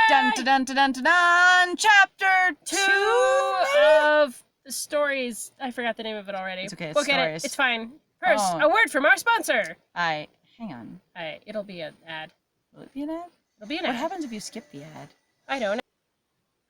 Dun dun dun dun dun dun dun! Chapter 2 of the stories. I forgot the name of it already. It's okay, it's We'll get stories. it. It's fine. First, Oh. a word from our sponsor. Hang on. It'll be an ad. Will it be an ad? It'll be an What ad. happens if you skip the ad? I don't know.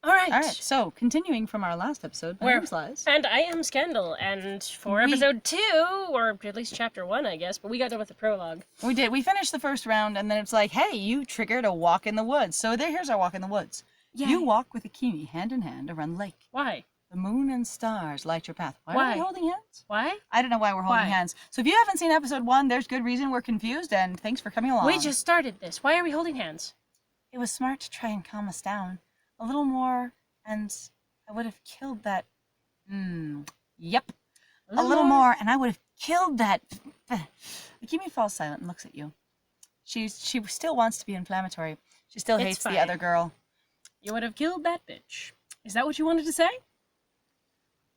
All right. So, continuing from our last episode, my name's Liz. And I am Scandal, and for episode 2, or at least chapter 1, I guess, but we got done with the prologue. We did. We finished the first round, and then it's like, hey, you triggered a walk in the woods. So here's our walk in the woods. Yeah. You walk with Akimi hand in hand around the lake. Why? The moon and stars light your path. Why are we holding hands? Why? I don't know why we're holding hands. So if you haven't seen episode 1, there's good reason we're confused, and thanks for coming along. We just started this. Why are we holding hands? It was smart to try and calm us down a little more, and I would have killed that. Yep. A little more, and I would have killed that. Akimi falls silent and looks at you. She still wants to be inflammatory. She still hates the other girl. You would have killed that bitch. Is that what you wanted to say?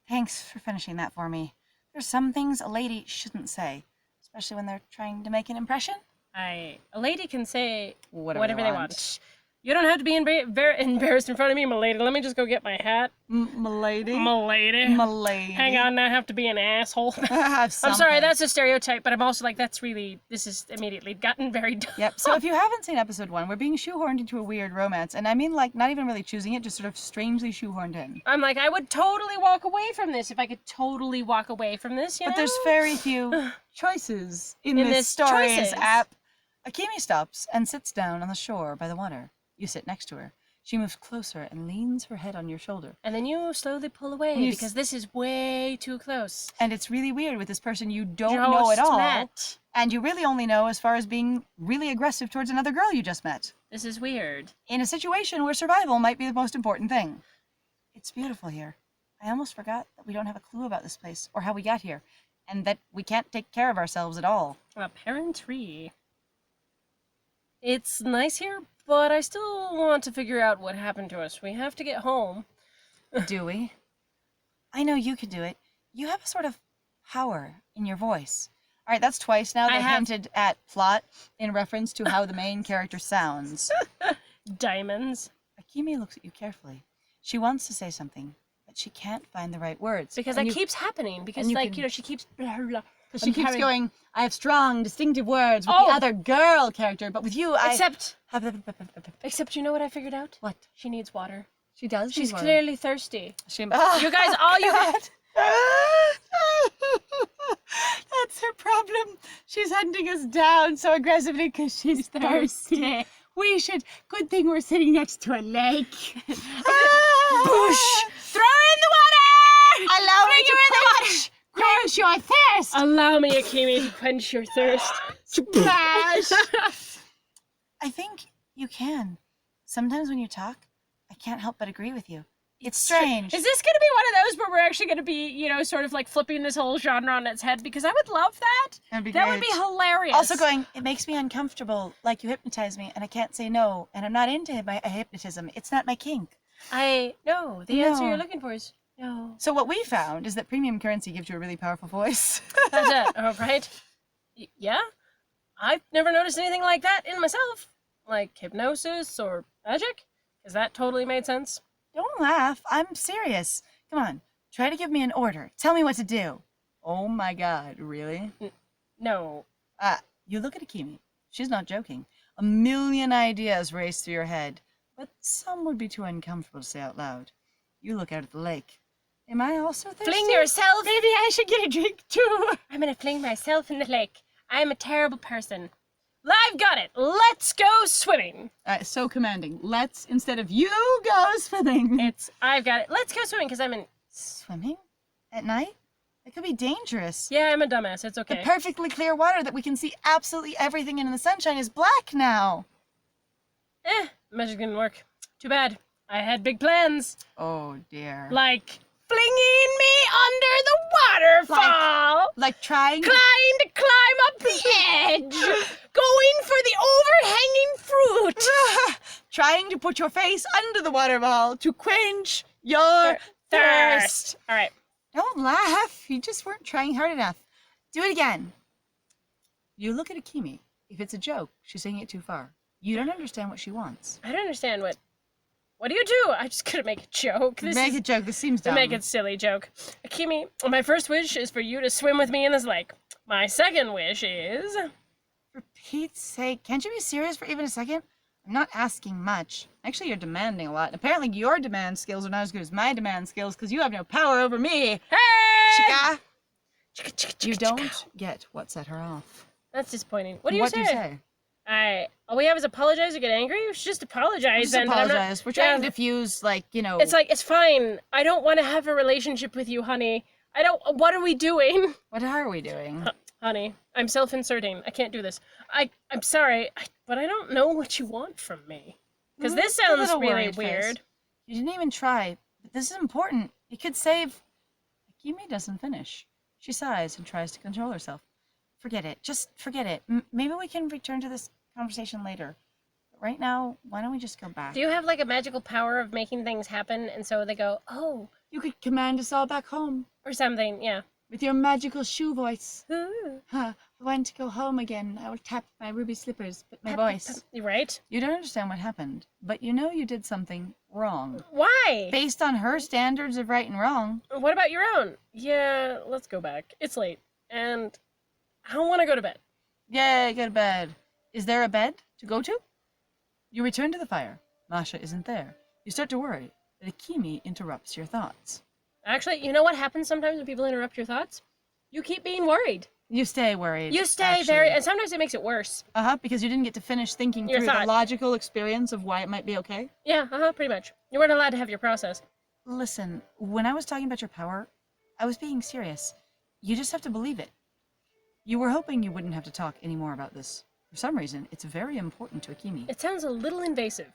Thanks for finishing that for me. There's some things a lady shouldn't say, especially when they're trying to make an impression. A lady can say whatever they want. You don't have to be embarrassed in front of me, m'lady. Let me just go get my hat. M'lady? M'lady. Hang on, I have to be an asshole. I'm sorry, that's a stereotype, but I'm also like, this is immediately gotten very dumb. Yep, so if you haven't seen episode 1, we're being shoehorned into a weird romance, and I mean, like, not even really choosing it, just sort of strangely shoehorned in. I'm like, I would totally walk away from this if I could totally walk away from this, you know? But there's very few choices in this story's app. Akimi stops and sits down on the shore by the water. You sit next to her. She moves closer and leans her head on your shoulder. And then you slowly pull away because this is way too close. And it's really weird with this person you don't know at all. And you really only know as far as being really aggressive towards another girl you just met. This is weird. In a situation where survival might be the most important thing. It's beautiful here. I almost forgot that we don't have a clue about this place or how we got here. And that we can't take care of ourselves at all. Apparently. It's nice here, but I still want to figure out what happened to us. We have to get home. Do we? I know you can do it. You have a sort of power in your voice. All right, that's twice now. They hinted at plot in reference to how the main character sounds. Diamonds. Akimi looks at you carefully. She wants to say something, but she can't find the right words. Because that keeps happening. Because, she keeps... She keeps going, I have strong, distinctive words with the other girl character, but with you, Except you know what I figured out? What? She needs water. She does? She's clearly thirsty. You guys, all you had... That's her problem. She's hunting us down so aggressively because she's thirsty. Good thing we're sitting next to a lake. Boosh! Throw her in the water! Allow me to quench your thirst! Allow me, Akimi, to quench your thirst. Splash! I think you can. Sometimes when you talk, I can't help but agree with you. It's strange. Is this going to be one of those where we're actually going to be, sort of like flipping this whole genre on its head? Because I would love that. That'd be that great. Would be hilarious. Also going, it makes me uncomfortable, like you hypnotize me, and I can't say no, and I'm not into hypnotism. It's not my kink. No, the answer you're looking for is no. So what we found is that premium currency gives you a really powerful voice. That's it, all right? Yeah? I've never noticed anything like that in myself. Like hypnosis or magic. Because that totally made sense. Don't laugh. I'm serious. Come on. Try to give me an order. Tell me what to do. Oh my god, really? No. You look at Akimi. She's not joking. A million ideas race through your head, but some would be too uncomfortable to say out loud. You look out at the lake. Am I also thirsty? Fling yourself! Maybe I should get a drink too. I'm gonna fling myself in the lake. I'm a terrible person. I've got it. Let's go swimming. So commanding. Let's, instead of you, go swimming. I've got it. Let's go swimming because I'm in... Swimming? At night? That could be dangerous. Yeah, I'm a dumbass. It's okay. The perfectly clear water that we can see absolutely everything in the sunshine is black now. Magic didn't work. Too bad. I had big plans. Oh, dear. Like... flinging me under the waterfall. Like trying to climb up the edge. Going for the overhanging fruit. Trying to put your face under the waterfall to quench your thirst. All right. Don't laugh. You just weren't trying hard enough. Do it again. You look at Akimi. If it's a joke, she's saying it too far. You don't understand what she wants. I don't understand what What do you do? I just couldn't make a joke. Make a joke. This seems dumb. Make a silly joke. Akimi, my first wish is for you to swim with me in this lake. My second wish is... For Pete's sake, can't you be serious for even a second? I'm not asking much. Actually, you're demanding a lot. And apparently, your demand skills are not as good as my demand skills because you have no power over me. Hey! Chica! You don't get what set her off. That's disappointing. What do you say? What do you say? All we have is apologize or get angry? We should just apologize Just then. but I'm not- apologize. We're trying to diffuse, like, you know... It's like, it's fine. I don't want to have a relationship with you, honey. What are we doing? What are we doing? Honey, I'm self-inserting. I can't do this. I'm sorry, but I don't know what you want from me. Because this A sounds little really worried weird. face. You didn't even try, but this is important. It could save... Akimi doesn't finish. She sighs and tries to control herself. Forget it. Just forget it. Maybe we can return to this conversation later. But right now, why don't we just go back? Do you have like a magical power of making things happen and so they go, oh, You could command us all back home or something, yeah. with your magical shoe voice. Ooh. Huh. I want to go home again. I will tap my ruby slippers with my voice. Right? You don't understand what happened, but you know you did something wrong. Why? Based on her standards of right and wrong. What about your own? Yeah, let's go back. It's late. And I don't want to go to bed. Yay, go to bed. Is there a bed to go to? You return to the fire. Masha isn't there. You start to worry, but Akimi interrupts your thoughts. Actually, you know what happens sometimes when people interrupt your thoughts? You keep being worried. You stay worried. You stay actually. very, and sometimes it makes it worse. Because you didn't get to finish thinking Your through the thought. logical experience of why it might be okay. Yeah, pretty much. You weren't allowed to have your process. Listen, when I was talking about your power, I was being serious. You just have to believe it. You were hoping you wouldn't have to talk anymore about this. For some reason, it's very important to Akimi. It sounds a little invasive.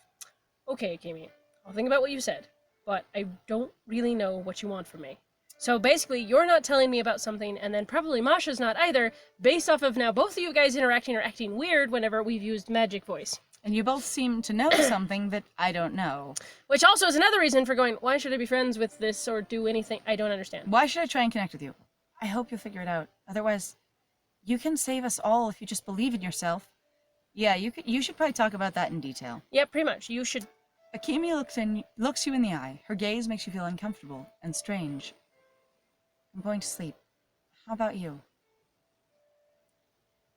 Okay, Akimi, I'll think about what you said, but I don't really know what you want from me. So basically, you're not telling me about something, and then probably Masha's not either, based off of now both of you guys interacting or acting weird whenever we've used magic voice. And you both seem to know something that I don't know. Which also is another reason for going, why should I be friends with this or do anything? I don't understand. Why should I try and connect with you? I hope you'll figure it out. Otherwise, you can save us all if you just believe in yourself. Yeah, you should probably talk about that in detail. Yeah, pretty much. You should... Akimi looks you in the eye. Her gaze makes you feel uncomfortable and strange. I'm going to sleep. How about you?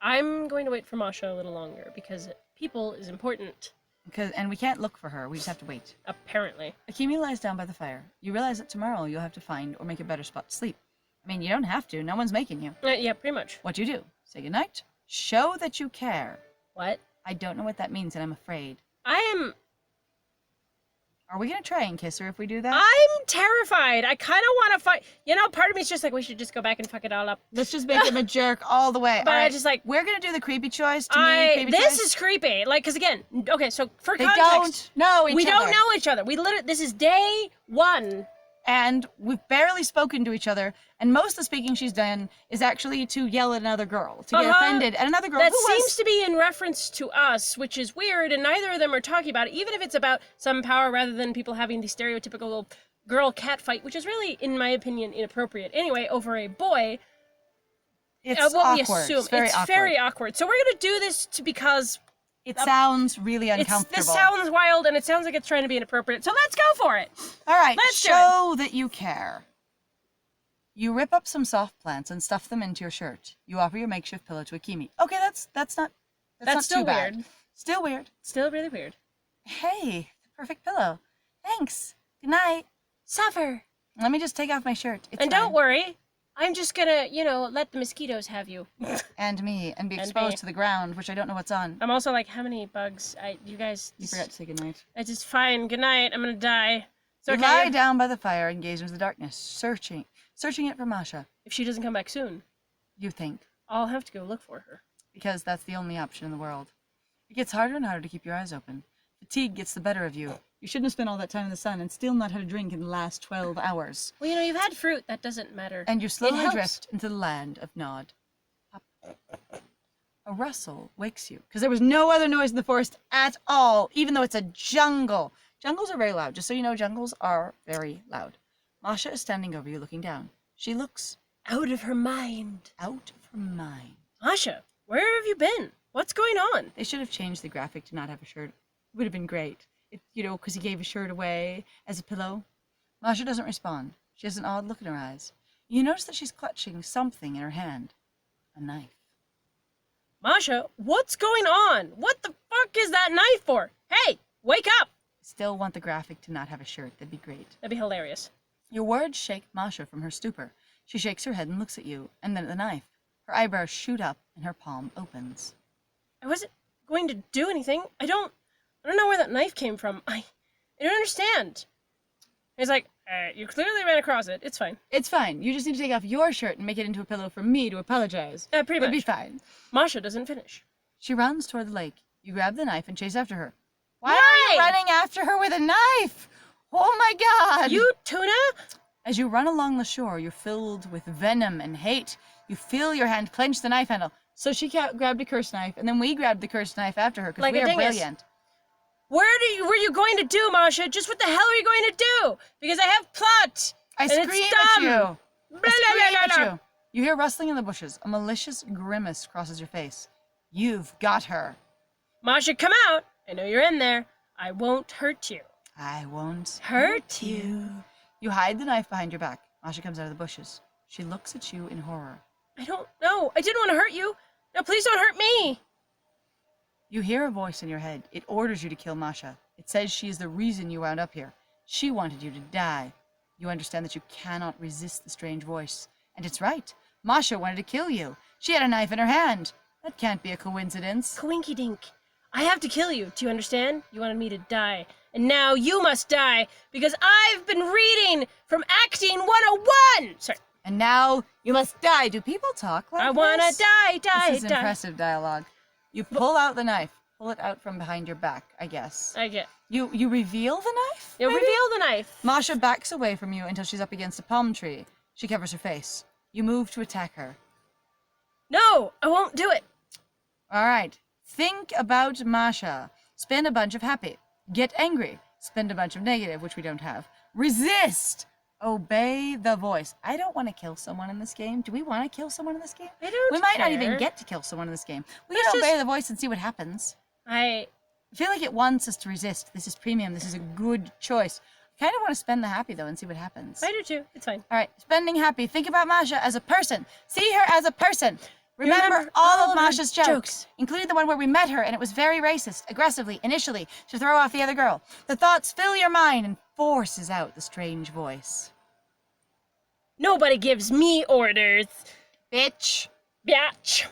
I'm going to wait for Masha a little longer, because people is important. And we can't look for her. We just have to wait. Apparently. Akimi lies down by the fire. You realize that tomorrow you'll have to find or make a better spot to sleep. I mean, you don't have to. No one's making you. Yeah, pretty much. What do? Say goodnight? Show that you care. What? I don't know what that means, and I'm afraid. Are we going to try and kiss her if we do that? I'm terrified. I kind of want to fight. You know, part of me's just like, we should just go back and fuck it all up. Let's just make him a jerk all the way. But all I right. just like... We're going to do the creepy choice. To me, creepy This choice. is creepy. Like, because again, okay, so for They context... don't know each we other. don't know each other. This is day one. And we've barely spoken to each other, and most of the speaking she's done is actually to yell at another girl, to get offended at another girl That who seems was... to be in reference to us, which is weird, and neither of them are talking about it, even if it's about some power rather than people having the stereotypical girl-cat fight, which is really, in my opinion, inappropriate. Anyway, over a boy... It's what awkward. we assume. It's very awkward. Very awkward. So we're going to do this because... It sounds really uncomfortable. This sounds wild, and it sounds like it's trying to be inappropriate. So let's go for it. All right, Let's do show that you care. You rip up some soft plants and stuff them into your shirt. You offer your makeshift pillow to Akimi. Okay, that's not Still too bad. weird. Still weird. Still really weird. Hey, the perfect pillow. Thanks. Good night. Suffer. Let me just take off my shirt. It's And fine. don't worry. I'm just gonna, let the mosquitoes have you. And me, and be And exposed me. to the ground, which I don't know what's on. I'm also like, how many bugs? You guys... You forgot to say goodnight. It's just fine. Good night. I'm gonna die. It's You okay. lie down by the fire and gaze into the darkness, searching it for Masha. If she doesn't come back soon, You think, I'll have to go look for her. because that's the only option in the world. It gets harder and harder to keep your eyes open. Fatigue gets the better of you. You shouldn't have spent all that time in the sun and still not had a drink in the last 12 hours. Well, you've had fruit. That doesn't matter. And you slowly helps. drift into the land of Nod. A rustle wakes you, because there was no other noise in the forest at all, even though it's a jungle. Jungles are very loud. Just so you know, jungles are very loud. Masha is standing over you, looking down. She looks Out of her mind. out of her mind. Masha, where have you been? What's going on? They should have changed the graphic to not have a shirt. It would have been great. because he gave his shirt away as a pillow. Masha doesn't respond. She has an odd look in her eyes. You notice that she's clutching something in her hand. A knife. Masha, what's going on? What the fuck is that knife for? Hey, wake up! Still want the graphic to not have a shirt. That'd be great. That'd be hilarious. Your words shake Masha from her stupor. She shakes her head and looks at you, and then at the knife. Her eyebrows shoot up, and her palm opens. I wasn't going to do anything. I don't know where that knife came from. I don't understand. He's like, you clearly ran across it. It's fine. It's fine. You just need to take off your shirt and make it into a pillow for me to apologize. Pretty much. It'll be fine. Masha doesn't finish. She runs toward the lake. You grab the knife and chase after her. Why are you running after her with a knife? Oh my God! You tuna? As you run along the shore, you're filled with venom and hate. You feel your hand clench the knife handle. So she grabbed a cursed knife, and then we grabbed the cursed knife after her because Like we a are dingus. brilliant. Were you going to do, Masha? Just what the hell are you going to do? Because I have plot. I and scream it's at dumb. you. Blah, I blah, scream blah, at blah. you. You hear rustling in the bushes. A malicious grimace crosses your face. You've got her. Masha, come out. I know you're in there. I won't hurt you. I won't Hurt you. You hide the knife behind your back. Masha comes out of the bushes. She looks at you in horror. I don't know. I didn't want to hurt you. No, please don't hurt me. You hear a voice in your head. It orders you to kill Masha. It says she is the reason you wound up here. She wanted you to die. You understand that you cannot resist the strange voice. And it's right. Masha wanted to kill you. She had a knife in her hand. That can't be a coincidence. Coinky dink. I have to kill you. Do you understand? You wanted me to die. And now you must die because I've been reading from Acting 101. Sorry. And now you must die. Do people talk like I this? want to die. This is impressive dialogue. You pull out the knife. Pull it out from behind your back, I guess. I get. You reveal the knife? You maybe? reveal the knife. Masha backs away from you until she's up against a palm tree. She covers her face. You move to attack her. No, I won't do it. All right. Think about Masha. Spend a bunch of happy. Get angry. Spend a bunch of negative, which we don't have. Resist. Obey the voice. I don't want to kill someone in this game. Do we want to kill someone in this game? I don't We might not even care. get to kill someone in this game. We Let's can obey just- the voice and see what happens. I I feel like it wants us to resist. This is premium. This is a good choice. I kind of want to spend the happy, though, and see what happens. do too. It's fine. All right, spending happy. Think about Masha as a person. See her as a person. Remember Remember all all of of her Masha's jokes, jokes. including the one where we met her and it was very racist, aggressively, initially, to throw off the other girl. The thoughts fill your mind and forces out the strange voice. Nobody gives me orders. Bitch. Bitch.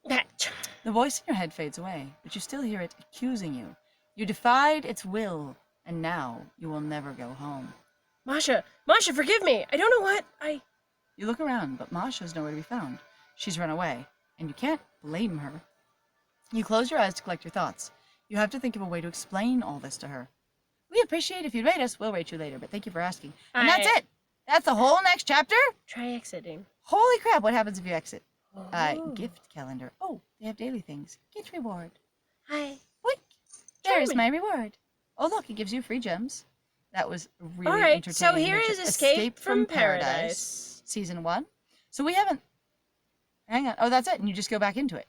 Bitch. The voice in your head fades away, but you still hear it accusing you. You defied its will, and now you will never go home. Masha, forgive me. I don't know what You look around, but Masha's nowhere to be found. She's run away, and you can't blame her. You close your eyes to collect your thoughts. You have to think of a way to explain all this to her. We appreciate if you'd rate us. We'll rate you later, but thank you for asking. And that's it. That's the whole next chapter. Try exiting. Holy crap, what happens if you exit? Oh. Gift calendar. Oh, they have daily things. Get reward. Hi. Boink. There's Charming. my reward. Oh, look, it gives you free gems. That was really All right, entertaining. so here Richard. is Escape from Paradise. Season 1. So we haven't... Hang on. Oh, that's it. And you just go back into it.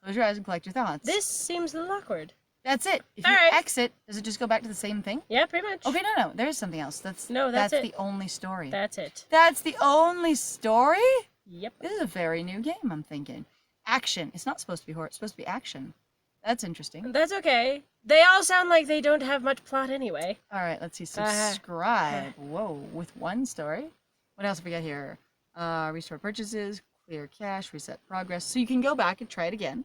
Close your eyes and collect your thoughts. This seems a little awkward. That's it. If All you right. exit, does it just go back to the same thing? Yeah, pretty much. Okay, no. There is something else. That's That's it. the only story. That's it. That's the only story? Yep. This is a very new game, I'm thinking. Action. It's not supposed to be horror. It's supposed to be action. That's interesting. That's okay. They all sound like they don't have much plot anyway. All right, let's see. Subscribe. Whoa, with one story. What else have we got here? Restore purchases, clear cache, reset progress. So you can go back and try it again.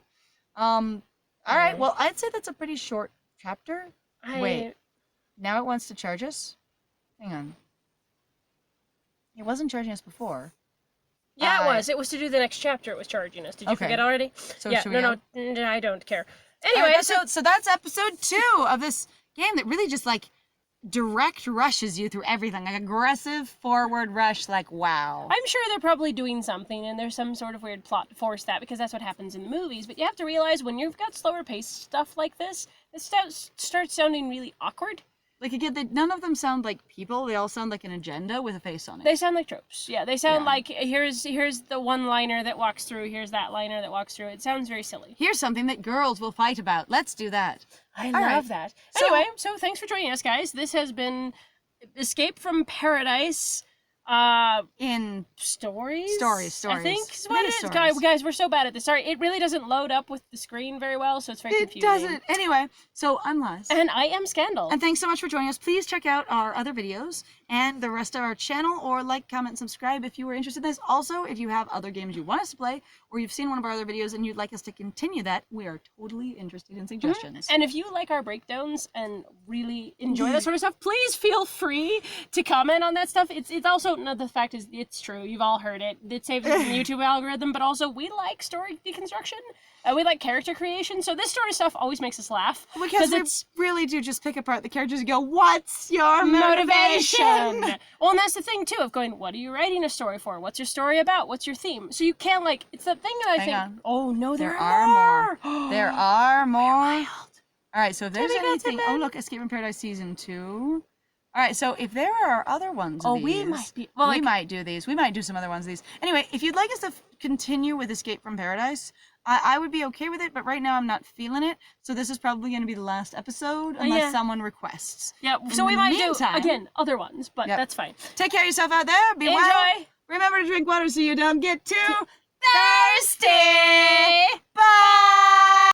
All right, well, I'd say that's a pretty short chapter. Wait, now it wants to charge us? Hang on. It wasn't charging us before. Yeah, it was. It was to do the next chapter. It was charging us. Did you Okay. forget already? So yeah. should we No, I don't care. All Anyway, right, so that's episode 2 of this game that really just like direct rushes you through everything, like aggressive forward rush. Like wow. I'm sure they're probably doing something, and there's some sort of weird plot to force that because that's what happens in the movies. But you have to realize when you've got slower paced stuff like this, it starts sounding really awkward. Like, again, none of them sound like people. They all sound like an agenda with a face on it. They sound like tropes. Yeah, they sound Yeah. like here's the one-liner that walks through, here's that liner that walks through. It sounds very silly. Here's something that girls will fight about. Let's do that. I All love right. that. So- Anyway, so thanks for joining us, guys. This has been Escape from Paradise. In Stories. Stories. I think is what Mini it is. stories. Guys, we're so bad at this. Sorry, it really doesn't load up with the screen very well, so it's very It confusing. doesn't. Anyway, so I'm Liz. And I am Scandal. And thanks so much for joining us. Please check out our other videos and the rest of our channel, or like, comment, and subscribe if you were interested in this. Also, if you have other games you want us to play, or you've seen one of our other videos and you'd like us to continue that, we are totally interested in suggestions. And if you like our breakdowns and really enjoy that sort of stuff, please feel free to comment on that stuff. It's also, no, the fact is, it's true. You've all heard it. It saves us in the YouTube algorithm, but also we like story deconstruction. We like character creation, so this sort of stuff always makes us laugh. Because we really do just pick apart the characters and go, what's your motivation? Well, and that's the thing, too, of going, what are you writing a story for? What's your story about? What's your theme? So you can't, like, it's that thing that I think, on. oh, no, There are more. There are more. Wild. All right, so if there's we go, anything... Tidbit? Oh, look, Escape from Paradise Season 2. All right, so if there are other ones of Oh, these... we might be... Well, we like, might do these. We might do some other ones of these. Anyway, if you'd like us to continue with Escape from Paradise, I would be okay with it, but right now I'm not feeling it. So this is probably going to be the last episode unless yeah. someone requests. yeah, so In we the might meantime- do, again, other ones, but Yep. that's fine. Take care of yourself out there. Be well. Enjoy! Remember to drink water so you don't get too Thirsty! Bye!